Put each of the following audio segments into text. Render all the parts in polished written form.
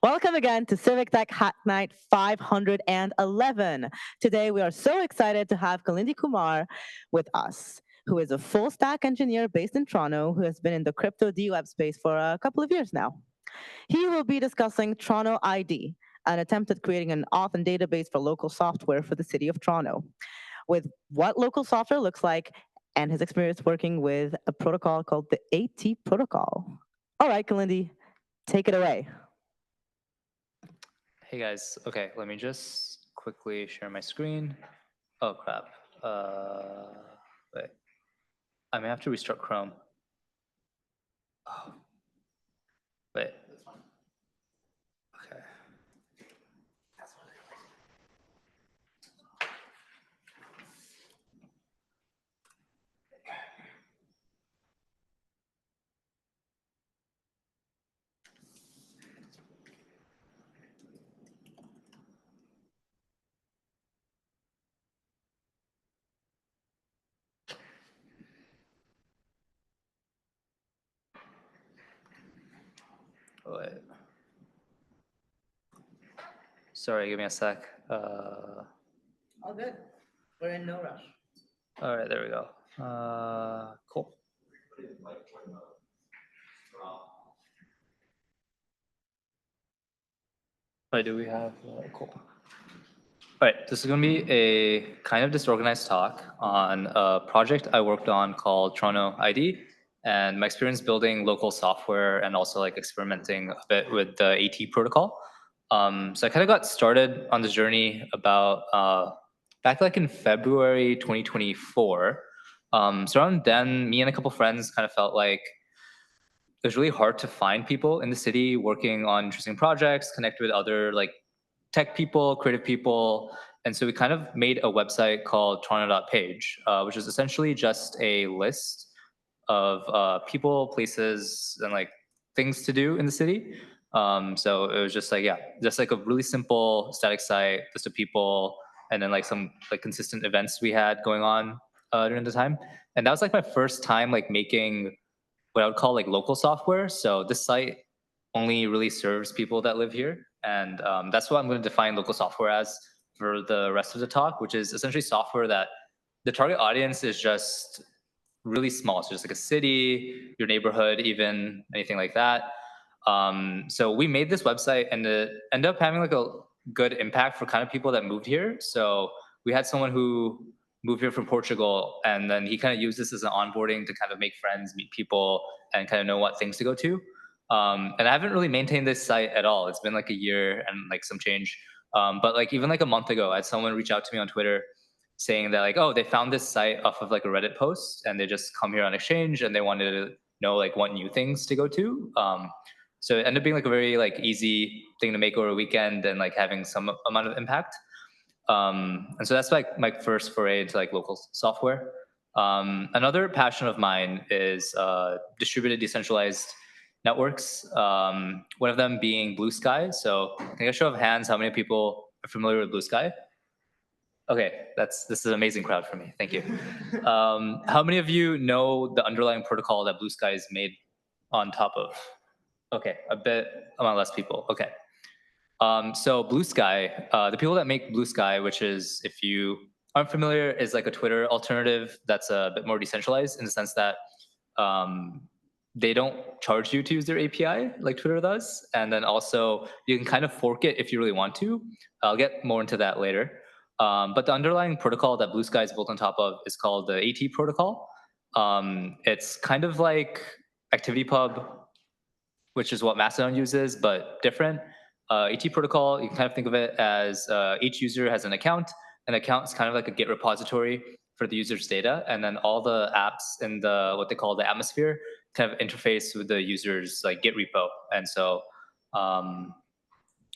Welcome again to Civic Tech Hacknight 511. Today we are so excited to have Kelindi Kumar with us, who is a full stack engineer based in Toronto who has been in the crypto DWeb space for a couple of years now. He will be discussing TorontoID, an attempt at creating an auth database for local software for the city of Toronto, with what local software looks like and his experience working with a protocol called the AT protocol. All right, Kelindi, take it away. Hey guys, okay, let me just quickly share my screen. Oh crap. Wait. I may have to restart Chrome. Oh. Wait. Okay. Wait. Sorry, give me a sec. All good. We're in no rush. All right, there we go. Cool. Wait, do we have cool? All right, this is going to be a kind of disorganized talk on a project I worked on called TorontoID, and my experience building local software and also like experimenting a bit with the AT protocol. So I kind of got started on this journey about back like in February 2024. So around then, me and a couple friends kind of felt like it was really hard to find people in the city working on interesting projects, connect with other like tech people, creative people. And so we kind of made a website called Toronto.page, which is essentially just a list of people, places, and like things to do in the city. So it was just like, yeah, just like a really simple static site, list of people, and then like some like consistent events we had going on during the time. And that was like my first time like making what I would call like local software. So this site only really serves people that live here. And that's what I'm going to define local software as for the rest of the talk, which is essentially software that the target audience is just really small. So just like a city, your neighborhood, even anything like that. So we made this website and it ended up having like a good impact for kind of people that moved here. So we had someone who moved here from Portugal, and then he kind of used this as an onboarding to kind of make friends, meet people, and kind of know what things to go to. And I haven't really maintained this site at all. It's been like a year and like some change. But like even like a month ago, I had someone reach out to me on Twitter saying that like, oh, they found this site off of like a Reddit post and they just come here on exchange and they wanted to know like what new things to go to. So it ended up being like a very like easy thing to make over a weekend and like having some amount of impact. And so that's like my first foray into like local software. Another passion of mine is distributed decentralized networks. One of them being Blue Sky. So can I get a show of hands how many people are familiar with Blue Sky? Okay, this is an amazing crowd for me. Thank you. How many of you know the underlying protocol that Blue Sky is made on top of? Okay, a bit among less people. Okay. So Blue Sky, the people that make Blue Sky, which is, if you aren't familiar, is like a Twitter alternative that's a bit more decentralized in the sense that they don't charge you to use their API like Twitter does. And then also you can kind of fork it if you really want to. I'll get more into that later. But the underlying protocol that Blue Sky is built on top of is called the AT protocol. It's kind of like ActivityPub, which is what Mastodon uses, but different. AT protocol, you can kind of think of it as each user has an account. An account is kind of like a Git repository for the user's data, and then all the apps in the what they call the atmosphere kind of interface with the user's like Git repo. And so,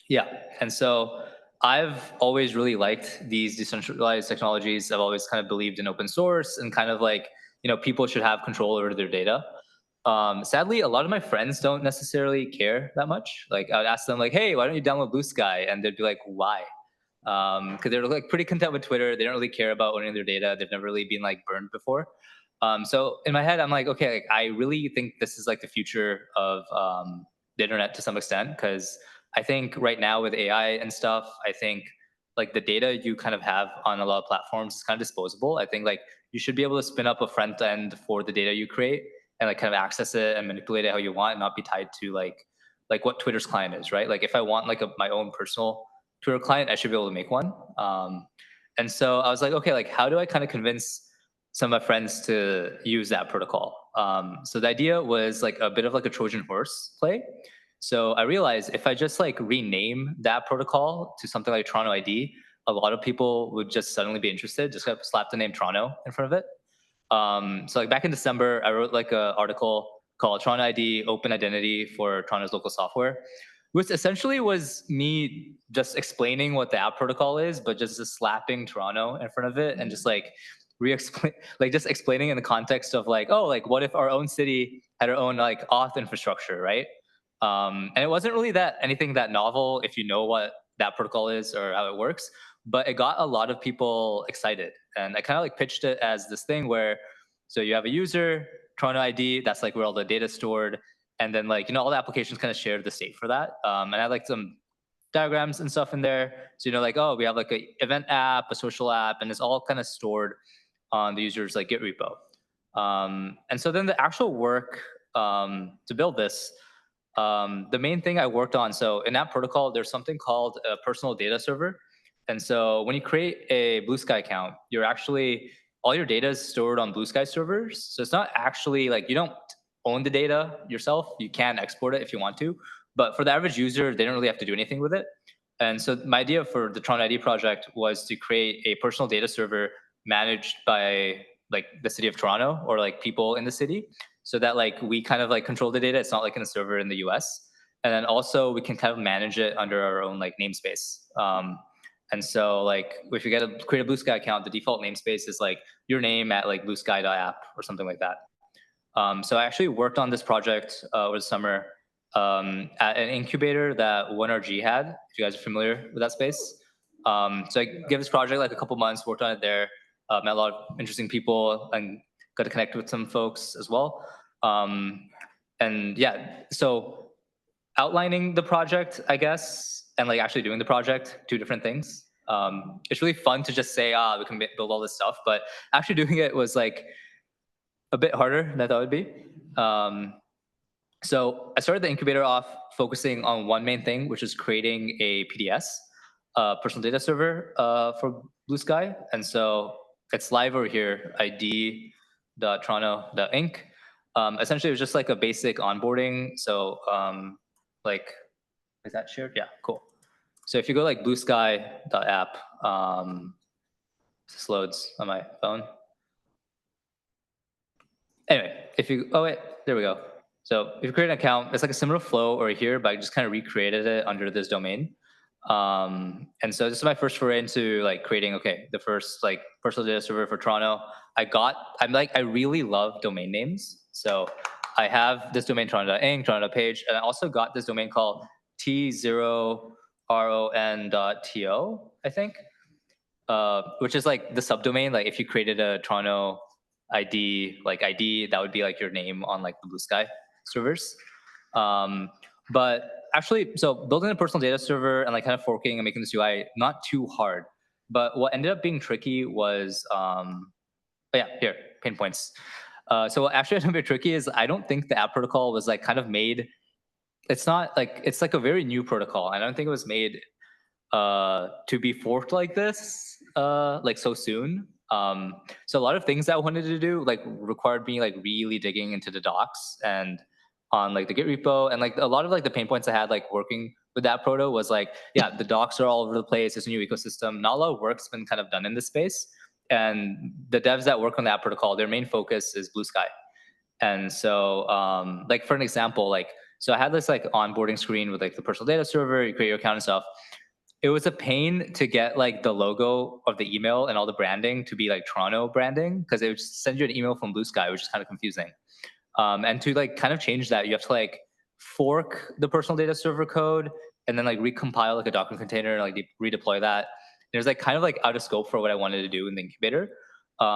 yeah, and so I've always really liked these decentralized technologies. I've always kind of believed in open source and kind of like, you know, people should have control over their data. Sadly, a lot of my friends don't necessarily care that much. Like I would ask them like, hey, why don't you download Blue Sky? And they'd be like, why? Because they're like pretty content with Twitter. They don't really care about owning their data. They've never really been like burned before. So in my head, I'm like, okay, like, I really think this is like the future of the internet to some extent, because I think right now with AI and stuff, I think like the data you kind of have on a lot of platforms is kind of disposable. I think like you should be able to spin up a front end for the data you create and like kind of access it and manipulate it how you want and not be tied to like what Twitter's client is, right? Like if I want like my own personal Twitter client, I should be able to make one. And so I was like, okay, like how do I kind of convince some of my friends to use that protocol? So the idea was like a bit of like a Trojan horse play. So I realized if I just like rename that protocol to something like Toronto ID, a lot of people would just suddenly be interested. Just kind of slap the name Toronto in front of it. So like back in December, I wrote like an article called Toronto ID Open Identity for Toronto's Local Software, which essentially was me just explaining what the app protocol is, but just slapping Toronto in front of it and just like re-explain, like just explaining in the context of like, oh, like what if our own city had our own like auth infrastructure, right? And it wasn't really that anything that novel if you know what that protocol is or how it works, but it got a lot of people excited. And I kind of like pitched it as this thing where, so you have a user, Toronto ID, that's like where all the data is stored. And then like, all the applications kind of share the state for that. And I had like some diagrams and stuff in there. So, like, oh, we have like a event app, a social app, and it's all kind of stored on the user's like Git repo. And so then the actual work to build this, the main thing I worked on, so in that protocol, there's something called a personal data server. And so when you create a Blue Sky account, you're actually, all your data is stored on Blue Sky servers. So it's not actually like, you don't own the data yourself. You can export it if you want to. But for the average user, they don't really have to do anything with it. And so my idea for the Toronto ID project was to create a personal data server managed by like the city of Toronto or like people in the city, so that like we kind of like control the data. It's not like in a server in the US. And then also we can kind of manage it under our own like namespace. And so like if you create a Blue Sky account, the default namespace is like your name at like bluesky.app or something like that. So I actually worked on this project over the summer at an incubator that OneRG had, if you guys are familiar with that space. So I gave this project like a couple months, worked on it there, met a lot of interesting people and got to connect with some folks as well. And yeah, so outlining the project, I guess, and like actually doing the project, two different things. It's really fun to just say, we can build all this stuff, but actually doing it was like a bit harder than I thought it would be. So I started the incubator off focusing on one main thing, which is creating a PDS, personal data server for Blue Sky. And so it's live over here, id.toronto.inc. Essentially, it was just like a basic onboarding. So like, is that shared? Yeah, cool. So if you go like bluesky.app, this loads on my phone. Anyway, if you, oh wait, there we go. So if you create an account, it's like a similar flow over here, but I just kind of recreated it under this domain. And so this is my first foray into like creating, the first like personal data server for Toronto. I really love domain names. So I have this domain Toronto.inc, Toronto.page, and I also got this domain called T0RON.to, I think, which is like the subdomain. Like if you created a Toronto ID, that would be like your name on like the Blue Sky servers. But actually, so building a personal data server and like kind of forking and making this UI, not too hard. But what ended up being tricky was, pain points. So what actually ended up being tricky is I don't think the app protocol was like kind of made, it's not like, it's like a very new protocol. I don't think it was made to be forked like this, like so soon. So a lot of things that I wanted to do like required me like really digging into the docs and on like the Git repo, and like a lot of like the pain points I had like working with that proto was like, the docs are all over the place. It's a new ecosystem. Not a lot of work's been kind of done in this space. And the devs that work on that protocol, their main focus is Blue Sky. And so like for an example, like, so I had this like onboarding screen with like the personal data server, you create your account and stuff. It was a pain to get like the logo of the email and all the branding to be like Toronto branding, because it would just send you an email from Blue Sky, which is kind of confusing. And to like kind of change that, you have to like fork the personal data server code and then like recompile like a Docker container and like redeploy that. There's like kind of like out of scope for what I wanted to do in the incubator. So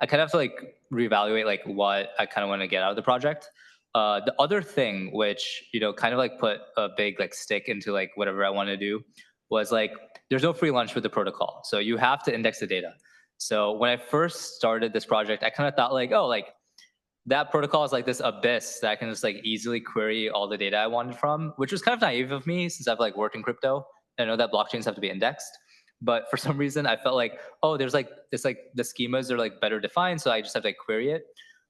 I kind of have to like reevaluate like what I kind of want to get out of the project. The other thing, which kind of like put a big like stick into like whatever I want to do, was like there's no free lunch with the protocol, so you have to index the data. So when I first started this project, I kind of thought like, oh, like that protocol is like this abyss that I can just like easily query all the data I wanted from, which was kind of naive of me since I've like worked in crypto. I know that blockchains have to be indexed, but for some reason I felt like, oh, there's like this like the schemas are like better defined, so I just have to like query it.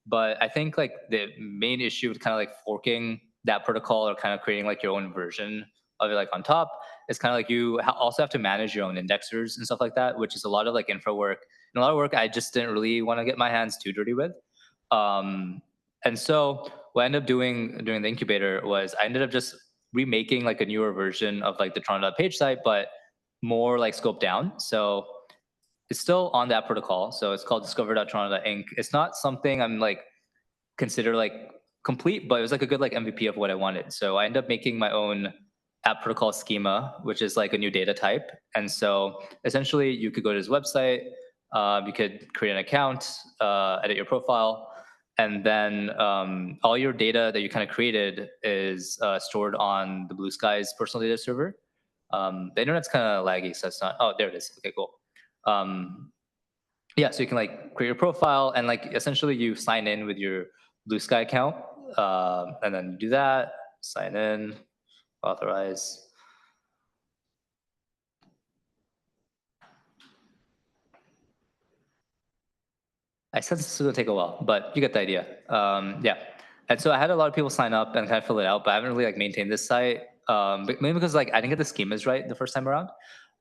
But I think like the main issue with kind of like forking that protocol or kind of creating like your own version of it like on top is kind of like you also have to manage your own indexers and stuff like that, which is a lot of like infra work and a lot of work I just didn't really want to get my hands too dirty with. And so what I ended up doing during the incubator was I ended up just remaking like a newer version of like the Toronto.page site, but more like scoped down. So it's still on that protocol. So it's called discover.toronto.inc. It's not something I'm like consider like complete, but it was like a good like MVP of what I wanted. So I ended up making my own app protocol schema, which is like a new data type. And so essentially you could go to his website, you could create an account, edit your profile, and then all your data that you kind of created is stored on the Blue Sky's personal data server. The internet's kind of laggy, so it's not. Oh, there it is. Okay, cool. Yeah, so you can like create your profile and like essentially you sign in with your Blue Sky account, and then you do that, sign in, authorize. I sense this is gonna take a while, but you get the idea. Yeah, and so I had a lot of people sign up and kind of fill it out, but I haven't really like maintained this site, mainly because like I didn't get the schemas right the first time around.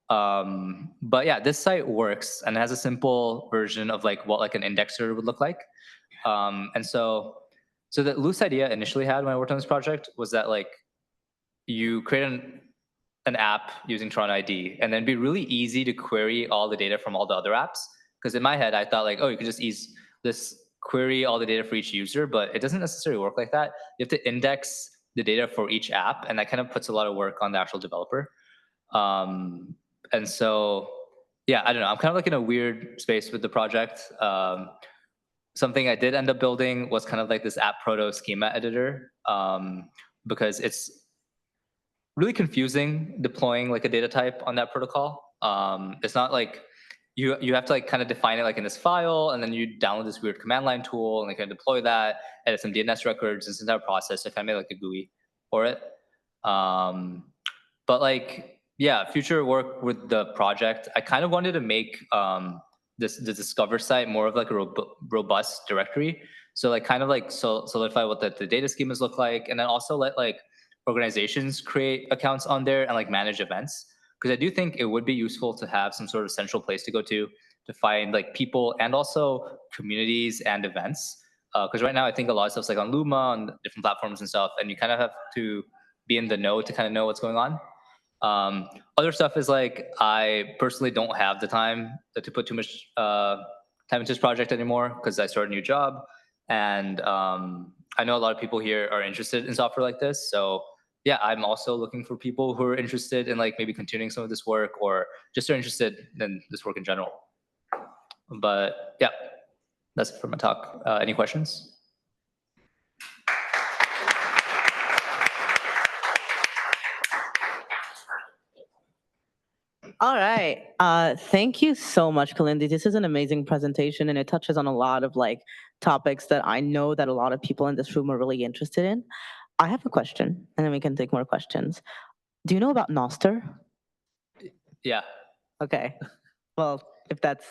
But yeah, this site works and it has a simple version of like what like an indexer would look like. And so the loose idea initially had when I worked on this project was that like you create an app using Toronto ID, and then it'd be really easy to query all the data from all the other apps. Because in my head, I thought like, oh, you could just use this query all the data for each user, but it doesn't necessarily work like that. You have to index the data for each app, and that kind of puts a lot of work on the actual developer. And so, yeah, I don't know. I'm kind of like in a weird space with the project. Something I did end up building was kind of like this app proto schema editor, because it's really confusing deploying like a data type on that protocol. It's not like you have to like kind of define it like in this file, and then you download this weird command line tool and like kind of deploy that, edit some DNS records, this entire process. I kind of made like a GUI for it. But like, yeah, future work with the project, I kind of wanted to make the Discover site more of like a robust directory. So like kind of like solidify what the data schemas look like, and then also let like organizations create accounts on there and like manage events. Because I do think it would be useful to have some sort of central place to go to find like people and also communities and events. Because right now I think a lot of stuff's like on Luma, on different platforms and stuff, and you kind of have to be in the know to kind of know what's going on. Other stuff is like I personally don't have the time to put too much time into this project anymore because I started a new job, and I know a lot of people here are interested in software like this. So yeah, I'm also looking for people who are interested in like maybe continuing some of this work or just are interested in this work in general. But yeah, that's it for my talk. Any questions? All right. Thank you so much, Kelindi. This is an amazing presentation, and it touches on a lot of like topics that I know that a lot of people in this room are really interested in. I have a question, and then we can take more questions. Do you know about Noster? Yeah. Okay. Well, if that's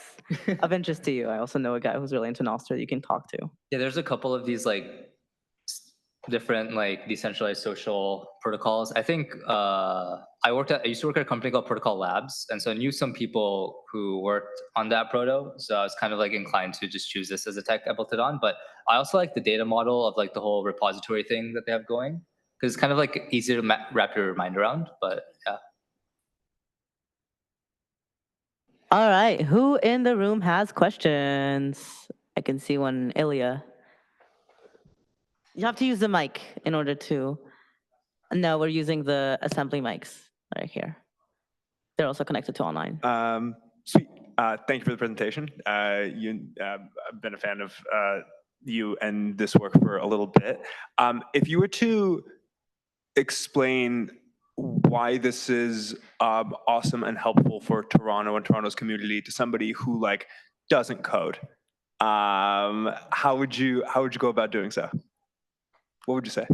of interest to you, I also know a guy who's really into Noster that you can talk to. Yeah, there's a couple of these like different like decentralized social protocols. I think I used to work at a company called Protocol Labs, and so I knew some people who worked on that proto. So I was kind of like inclined to just choose this as a tech I built it on. But I also like the data model of like the whole repository thing that they have going, because it's kind of like easier to wrap your mind around. But yeah. All right, who in the room has questions? I can see one, Ilya. You have to use the mic in order to. No, we're using the assembly mics right here. They're also connected to online. Sweet. Thank you for the presentation. I've been a fan of you and this work for a little bit. If you were to explain why this is awesome and helpful for Toronto and Toronto's community to somebody who like doesn't code, how would you go about doing so? What would you say?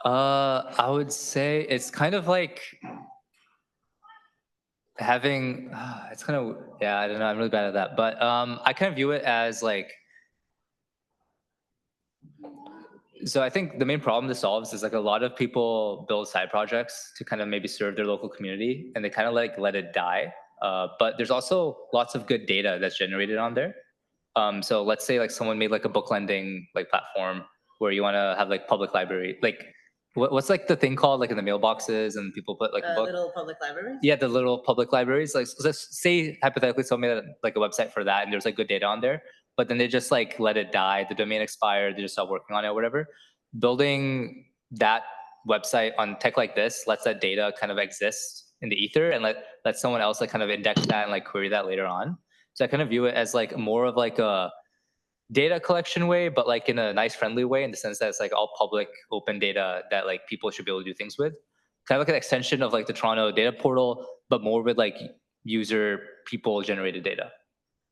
I would say it's kind of like having, it's kind of, yeah, I don't know, I'm really bad at that. But I kind of view it as like, so I think the main problem this solves is like a lot of people build side projects to kind of maybe serve their local community, and they kind of like let it die. But there's also lots of good data that's generated on there. So let's say like someone made like a book lending like platform where you want to have like public library, like what's like the thing called like in the mailboxes and people put like a book. Little public libraries? Yeah, the little public libraries. Like let's say hypothetically someone made like a website for that and there's like good data on there, but then they just like let it die, the domain expired, they just stopped working on it or whatever. Building that website on tech like this lets that data kind of exist in the ether and let someone else like kind of index that and like query that later on. So I kind of view it as like more of like a data collection way, but like in a nice friendly way, in the sense that it's like all public open data that like people should be able to do things with. Kind of like an extension of like the Toronto data portal, but more with like user people generated data.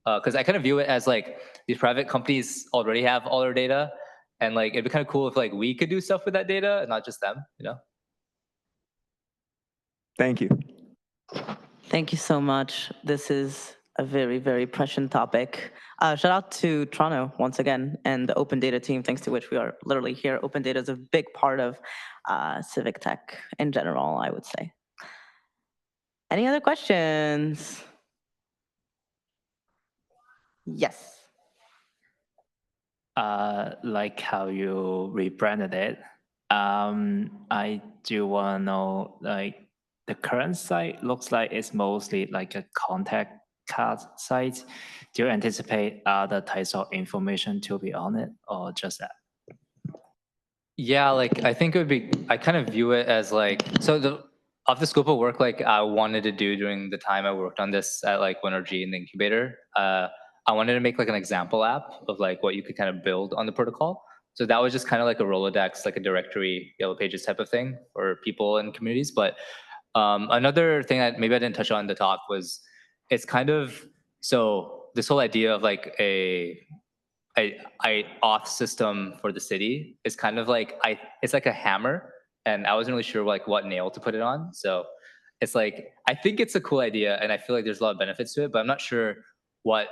Because I kind of view it as like these private companies already have all their data, and like it'd be kind of cool if like we could do stuff with that data, not just them, you know? Thank you. Thank you so much. This is a very, very prescient topic. Shout out to Toronto once again and the open data team, thanks to which we are literally here. Open data is a big part of civic tech in general, I would say. Any other questions? Yes. Like how you rebranded it. I do want to know, like, the current site looks like it's mostly like a contact card site. Do you anticipate other types of information to be on it, or just that? Yeah, like I think it would be, I kind of view it as like, so of the scope of work like I wanted to do during the time I worked on this at like WinRG in the incubator, I wanted to make like an example app of like what you could kind of build on the protocol. So that was just kind of like a Rolodex, like a directory, Yellow Pages type of thing for people and communities. But another thing that maybe I didn't touch on in the talk was it's kind of, so this whole idea of like a auth system for the city is kind of like it's like a hammer, and I wasn't really sure like what nail to put it on. So it's like I think it's a cool idea, and I feel like there's a lot of benefits to it, but I'm not sure what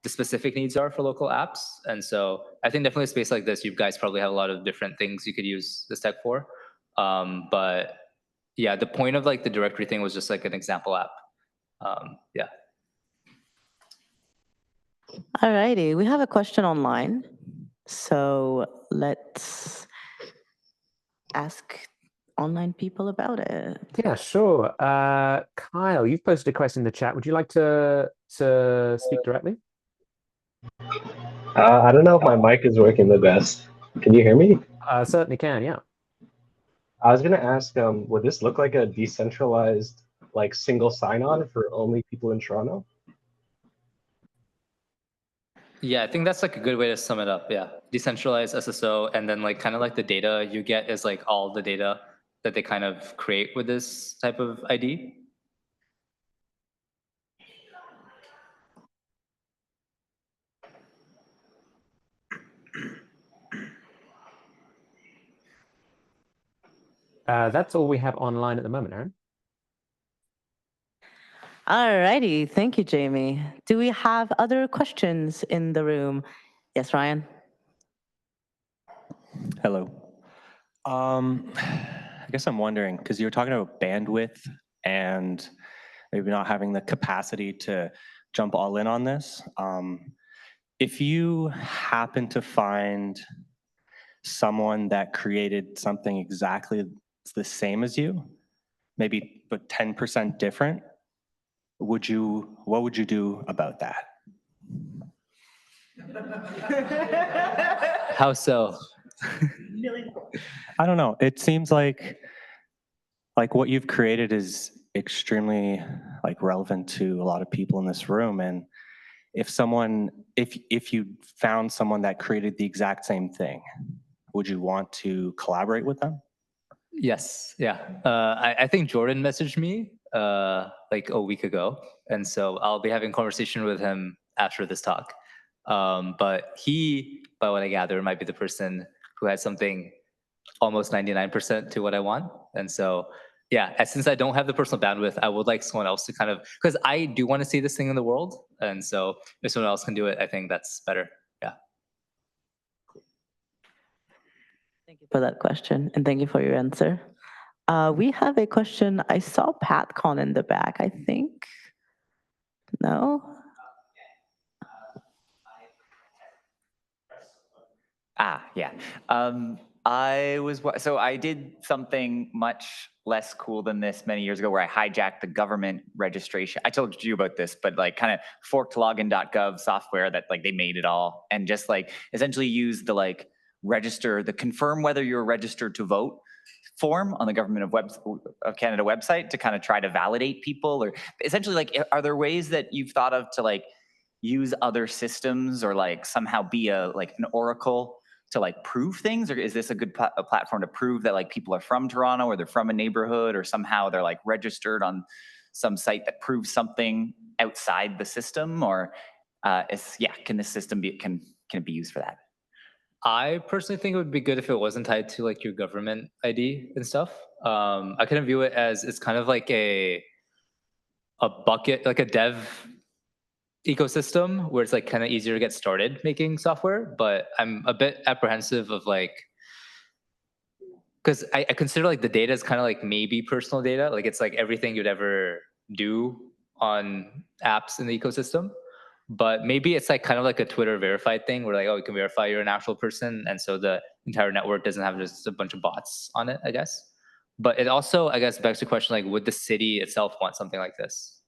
the specific needs are for local apps. And so I think definitely a space like this, you guys probably have a lot of different things you could use this tech for. But yeah, the point of like the directory thing was just like an example app. Yeah. Alrighty, we have a question online. So let's ask online people about it. Yeah, sure. Kyle, you've posted a question in the chat. Would you like to speak directly? I don't know if my mic is working the best. Can you hear me? Certainly can, yeah. I was going to ask, would this look like a decentralized, like single sign-on for only people in Toronto? Yeah, I think that's like a good way to sum it up. Yeah, decentralized SSO, and then like kind of like the data you get is like all the data that they kind of create with this type of ID. That's all we have online at the moment, Aaron. Alrighty, thank you, Jamie. Do we have other questions in the room? Yes, Ryan. Hello. I guess I'm wondering, because you were talking about bandwidth and maybe not having the capacity to jump all in on this. If you happen to find someone that created something exactly the same as you, maybe but 10% different, what would you do about that? How so? I don't know. It seems like what you've created is extremely like relevant to a lot of people in this room, and if you found someone that created the exact same thing, would you want to collaborate with them? Yes, yeah. I think Jordan messaged me like a week ago, and so I'll be having a conversation with him after this talk. But he, by what I gather, might be the person who has something almost 99% to what I want. And so, yeah, since I don't have the personal bandwidth, I would like someone else to kind of, because I do want to see this thing in the world. And so if someone else can do it, I think that's better. Yeah. Thank you for that question, and thank you for your answer. We have a question. I saw PatCon in the back, I think. No? Yeah. So I did something much less cool than this many years ago where I hijacked the government registration. I told you about this, but like kind of forked login.gov software that like they made it all and just like essentially used the like register, the confirm whether you're registered to vote form on the Government of Canada website to kind of try to validate people, or essentially like, are there ways that you've thought of to like use other systems or like somehow be like an oracle to like prove things, or is this a good platform to prove that like people are from Toronto or they're from a neighborhood or somehow they're like registered on some site that proves something outside the system, or can this system can it be used for that? I personally think it would be good if it wasn't tied to like your government ID and stuff. I kind of view it as it's kind of like a bucket, like a dev ecosystem where it's like kind of easier to get started making software. But I'm a bit apprehensive of like, because I consider like the data is kind of like maybe personal data, like it's like everything you'd ever do on apps in the ecosystem. But maybe it's like kind of like a Twitter verified thing where like, oh, you can verify you're an actual person. And so the entire network doesn't have just a bunch of bots on it, I guess. But it also, I guess, begs the question, like, would the city itself want something like this?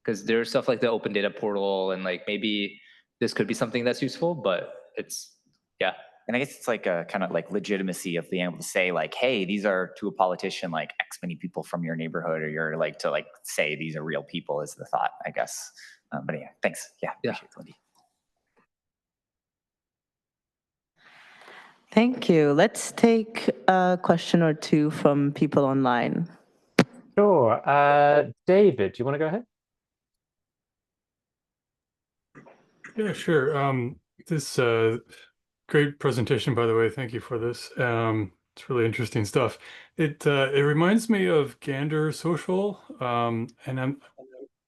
Because there's stuff like the open data portal and like maybe this could be something that's useful, but it's, yeah. And I guess it's like a kind of like legitimacy of being able to say like, hey, these are to a politician, like X many people from your neighborhood, or you're like to like say these are real people is the thought, I guess. But yeah, thanks. Yeah. Appreciate it, Kelindi. Thank you. Let's take a question or two from people online. Sure. David, do you want to go ahead? Yeah, sure. This great presentation, by the way. Thank you for this. It's really interesting stuff. It reminds me of Gander Social, and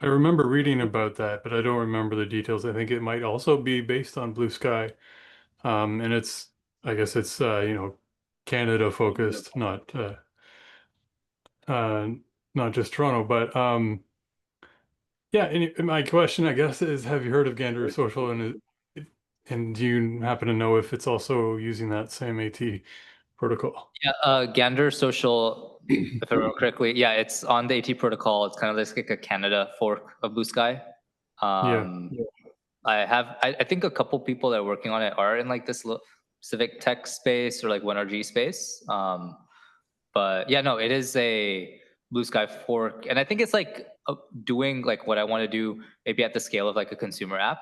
I remember reading about that, but I don't remember the details. I think it might also be based on Blue Sky, and I guess it's Canada focused, not just Toronto, but yeah. And my question, I guess, is: have you heard of Gander Social, and do you happen to know if it's also using that same AT protocol? Yeah, Gander Social, if I remember correctly, yeah, it's on the AT protocol. It's kind of like a Canada fork of Blue Sky. I think a couple people that are working on it are in like this civic tech space or like 1RG space. But yeah, no, it is a Blue Sky fork, and I think it's like doing like what I want to do, maybe at the scale of like a consumer app.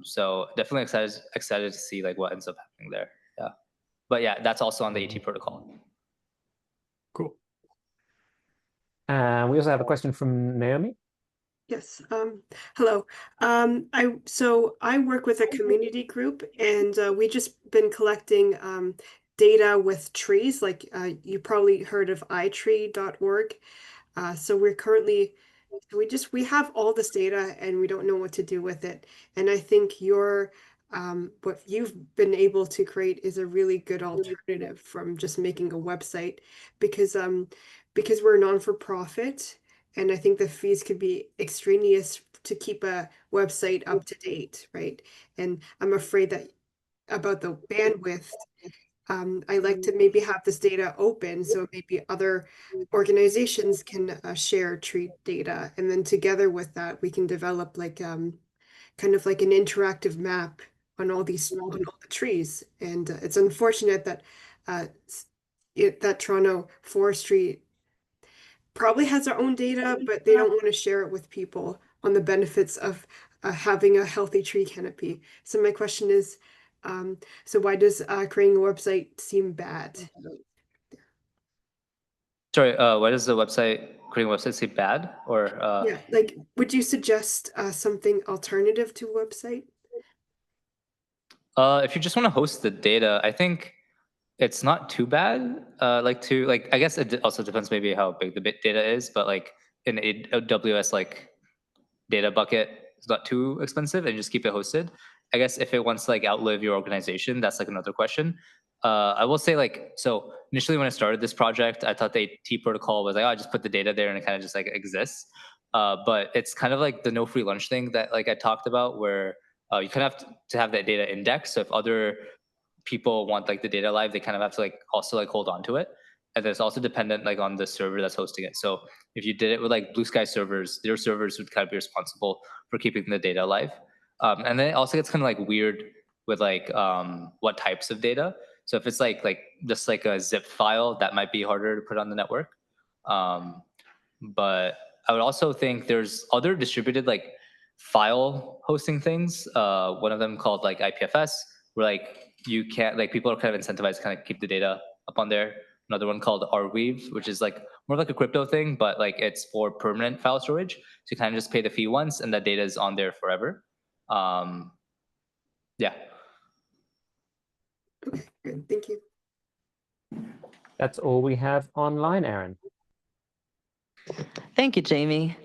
So definitely excited to see like what ends up happening there. Yeah, but yeah, that's also on the AT protocol. Cool. We also have a question from Naomi. Yes. Hello. I work with a community group, and we just been collecting data with trees. Like you probably heard of itree.org. So we're currently we have all this data, and we don't know what to do with it. And I think what you've been able to create is a really good alternative from just making a website, because we're non-for-profit. And I think the fees could be extraneous to keep a website up to date, right? And I'm afraid that about the bandwidth, I like to maybe have this data open so maybe other organizations can share tree data. And then together with that, we can develop like kind of like an interactive map on all the trees. And it's unfortunate that that Toronto Forestry probably has their own data, but they don't want to share it with people. on the benefits of having a healthy tree canopy. So my question is, so why does creating a website seem bad? Sorry, why does creating a website seem bad? Or Yeah, like, would you suggest something alternative to a website? if you just want to host the data, I think it's not too bad. I guess it also depends maybe how big the bit data is, but like in a AWS like data bucket is not too expensive and just keep it hosted. I guess if it wants to like outlive your organization, that's like another question. I will say like, so initially when I started this project, I thought the AT protocol was like, oh, I just put the data there and it kind of just like exists. But it's kind of like the no free lunch thing that like I talked about, where you kind of have to have that data indexed. So if other people want like the data live, they kind of have to like also like hold on to it. And then it's also dependent like on the server that's hosting it. So if you did it with like Blue Sky servers, their servers would kind of be responsible for keeping the data alive. And then it also gets kind of like weird with like what types of data. So if it's like just like a zip file, that might be harder to put on the network. But I would also think there's other distributed like file hosting things. One of them called like IPFS, where like you can't, like people are kind of incentivized to kind of keep the data up on there. Another one called Arweave, which is like more like a crypto thing, but like it's for permanent file storage. So you kind of just pay the fee once and that data is on there forever. Yeah. Okay, good, thank you. That's all we have online, Aaron. Thank you, Jamie.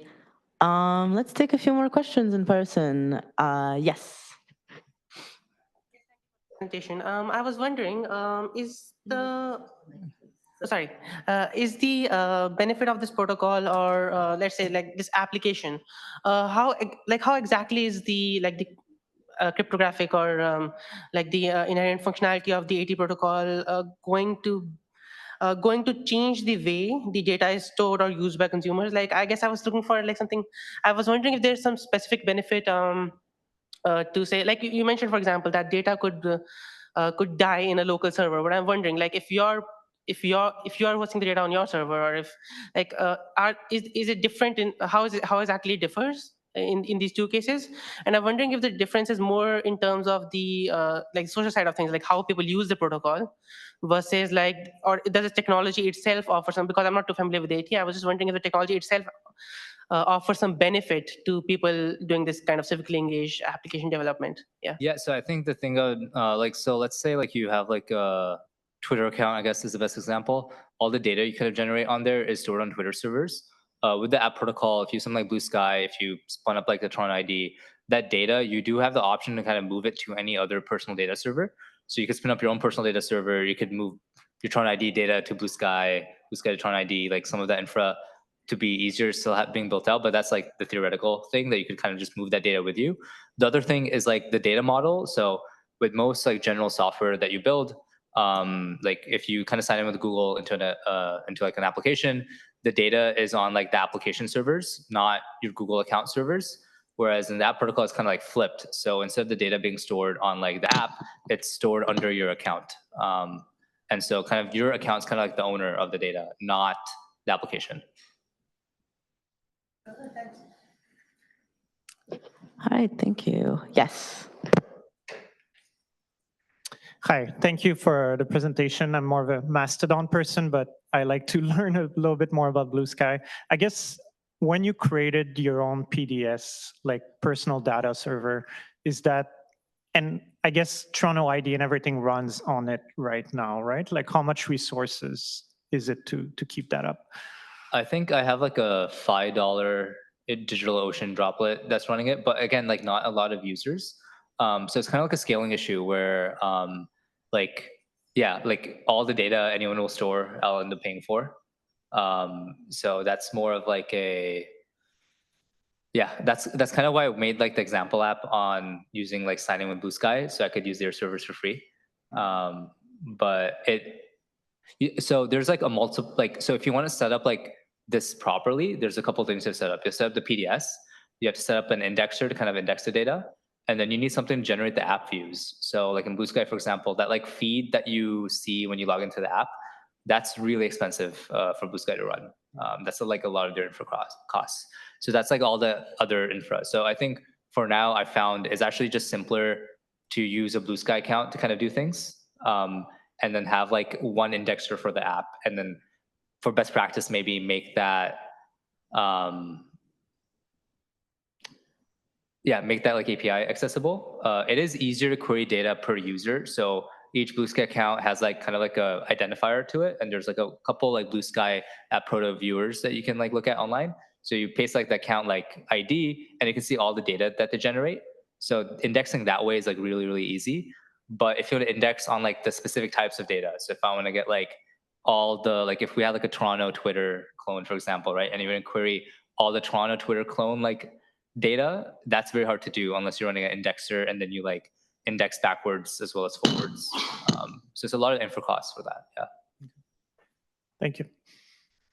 Let's take a few more questions in person. Yes. Presentation. I was wondering, is the benefit of this protocol, or let's say like this application, how exactly is the cryptographic or like the inherent functionality of the AT protocol going to change the way the data is stored or used by consumers? Like, I guess I was looking for like something. I was wondering if there's some specific benefit to say, like you mentioned, for example, that data could die in a local server. But I'm wondering, like, if you're hosting the data on your server, or if like is it different in how exactly it differs in these two cases? And I'm wondering if the difference is more in terms of the like social side of things, like how people use the protocol, versus like, or does the technology itself offer some? Because I'm not too familiar with AT, I was just wondering if the technology itself offer some benefit to people doing this kind of civically engaged application development. Yeah, so I think the thing of like, so let's say like you have like a Twitter account, I guess is the best example. All the data you kind of generate on there is stored on Twitter servers. With the app protocol, if you use something like Blue Sky, if you spun up like the TorontoID, that data, you do have the option to kind of move it to any other personal data server. So you could spin up your own personal data server. You could move your TorontoID data to Blue Sky to TorontoID, like some of that infra to be easier still being built out, but that's like the theoretical thing that you could kind of just move that data with you. The other thing is like the data model. So with most like general software that you build, like if you kind of sign in with Google into like an application, the data is on like the application servers, not your Google account servers. Whereas in that protocol, it's kind of like flipped. So instead of the data being stored on like the app, it's stored under your account. And so kind of your account's kind of like the owner of the data, not the application. All right, thank you. Yes. Hi, thank you for the presentation. I'm more of a Mastodon person, but I like to learn a little bit more about Blue Sky. I guess when you created your own PDS, like personal data server, is that, and I guess TorontoID and everything runs on it right now, right? Like how much resources is it to keep that up? I think I have like a $5 DigitalOcean droplet that's running it, but again, like not a lot of users. So it's kind of like a scaling issue where like, yeah, like all the data anyone will store, I'll end up paying for. So that's more of like yeah, that's kind of why I made like the example app on using like signing with Blue Sky, so I could use their servers for free. But so there's like a multiple, like, so if you want to set up like this properly, there's a couple things to set up. You set up the PDS, you have to set up an indexer to kind of index the data, and then you need something to generate the app views. So like in Blue Sky, for example, that like feed that you see when you log into the app, that's really expensive for Blue Sky to run. That's like a lot of their infra costs. So that's like all the other infra. So I think for now, I found it's actually just simpler to use a Blue Sky account to kind of do things, and then have like one indexer for the app, and then for best practice, maybe make that, make that like API accessible. It is easier to query data per user. So each Blue Sky account has like kind of like a identifier to it, and there's like a couple like Blue Sky app proto viewers that you can like look at online. So you paste like the account like ID, and you can see all the data that they generate. So indexing that way is like really, really easy. But if you want to index on like the specific types of data, so if I want to get like all the, like if we had like a Toronto Twitter clone, for example, right? And you're going to query all the Toronto Twitter clone like data, that's very hard to do unless you're running an indexer and then you like index backwards as well as forwards. So it's a lot of infra costs for that. Yeah. Thank you.